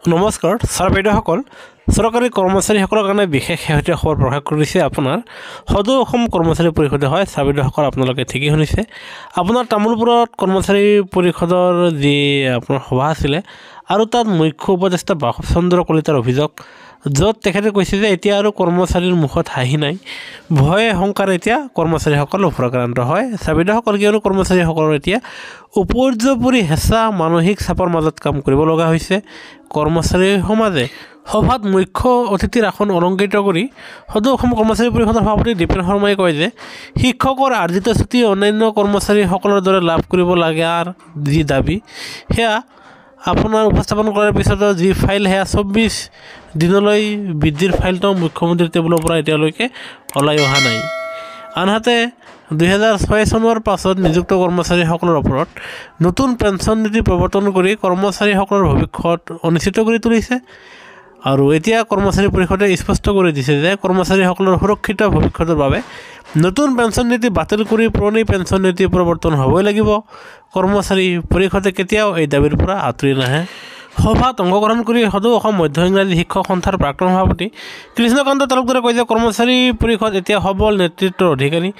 নমস্কাৰ ছাৰ বাইদেউসকল চৰকাৰী কৰ্মচাৰীসকলৰ কাৰণে বিশেষ শেহতীয়া খবৰ প্ৰকাশ কৰিছে আপোনাৰ সদৌ অসম কৰ্মচাৰী পৰিষদে হয় ছাৰ বাইদেউসকল আপোনালোকে ঠিকই শুনিছে আপোনাৰ তামোলপুৰত কৰ্মচাৰী পৰিষদৰ যি আপোনাৰ সভা আছিলে আৰু তাত মুখ্য উপদেষ্টা বাসৱ চন্দ্ৰ কলিতাৰ অভিযোগ য'ত তেখেতে কৈছে যে এতিয়া আৰু কৰ্মচাৰীৰ মুখত হাঁহি নাই ভয় শংকাৰ এতিয়া কৰ্মচাৰীসকল অপৰাক্ৰান্ত হয় ছাৰ বাইদেউসকল কিয়নো কৰ্মচাৰীসকলৰ এতিয়া উপৰ্যুপৰি হেঁচা মানসিক চাপৰ মাজত কাম কৰিব লগা হৈছে কৰ্মচাৰী সমাজে সভাত মুখ্য অতিথিৰ আসন অলংকৃত কৰি সদৌ অসম কৰ্মচাৰী পৰিষদৰ সভাপতি দীপেন শৰ্মাই কয় যে শিক্ষকৰ আৰ্জিত ছুটি অন্যান্য কৰ্মচাৰীসকলৰ দৰে লাভ কৰিব লগাৰ যি দাবী সেয়া আপোনাৰ উপস্থাপন কৰাৰ পিছতো যি ফাইল সেয়া ২৪ দিনলৈ বৃদ্ধিৰ ফাইলটো মুখ্যমন্ত্ৰীৰ টেবুলৰ পৰা এতিয়ালৈকে ওলাই অহা নাই আনহাতে ২০০৬ চনৰ পাছত নিযুক্ত কৰ্মচাৰীসকলৰ ওপৰত নতুন পেঞ্চন নীতি প্ৰৱৰ্তন কৰি কৰ্মচাৰীসকলৰ ভৱিষ্যত অনিশ্চিত কৰি তুলিছে আৰু এতিয়া কৰ্মচাৰী পৰিষদে স্পষ্ট কৰি দিছে যে কৰ্মচাৰীসকলৰ সুৰক্ষিত ভৱিষ্যতৰ বাবে নতুন পেঞ্চন নীতি বাতিল কৰি পুৰণি পেঞ্চন নীতি প্ৰৱৰ্তন হ'বই লাগিব কৰ্মচাৰী পৰিষদে কেতিয়াও এই দাবীৰ পৰা আঁতৰি নাহে সভাত অংশগ্ৰহণ কৰি সদৌ অসম মধ্য ইংৰাজী শিক্ষক সন্থাৰ প্ৰাক্তন সভাপতি কৃষ্ণকান্ত তালুকদাৰে কয় যে কৰ্মচাৰী পৰিষদ এতিয়া সবল নেতৃত্বৰ অধিকাৰী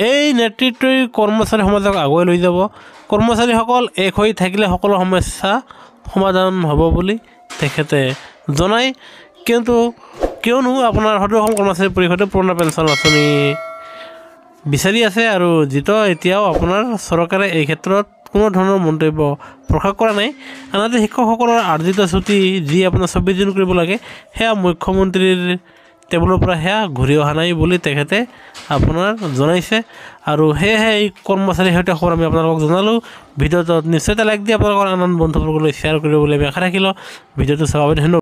এই নেতৃত্বই কৰ্মচাৰী সমাজক আগুৱাই লৈ যাব কৰ্মচাৰীসকল এক হৈ থাকিলে সকলো সমস্যা সমাধান হ'ব বুলি তেখেতে জনায় কিয়নো আপোনাৰ সদৌ অসম কৰ্মচাৰী পৰিষদে পুৰণা পেঞ্চন আঁচনি বিচাৰি আছে আৰু যিটো এতিয়াও আপোনাৰ চৰকাৰে এই ক্ষেত্ৰত কোনো ধৰণৰ মন্তব্য প্ৰকাশ কৰা নাই আনহাতে শিক্ষকসকলৰ আৰ্জিত ছুটি যি আপোনাৰ ২৪ দিন কৰিব লাগে সেয়া মুখ্যমন্ত্ৰীৰ টেবুলৰ পৰা সেয়া ঘূৰি অহা নাই বুলি তেখেতে আপোনাৰ জনাইছে আৰু সেয়েহে এই কৰ্মচাৰীৰ সৈতে খবৰ আমি আপোনালোকক জনালোঁ ভিডিঅ'টোত নিশ্চয় এটা লাইক দি আপোনালোকৰ আন বন্ধুবৰ্গলৈ শ্বেয়াৰ কৰিব বুলি আমি আশা ৰাখিলোঁ ভিডিঅ'টো চাবলৈ ধন্যবাদ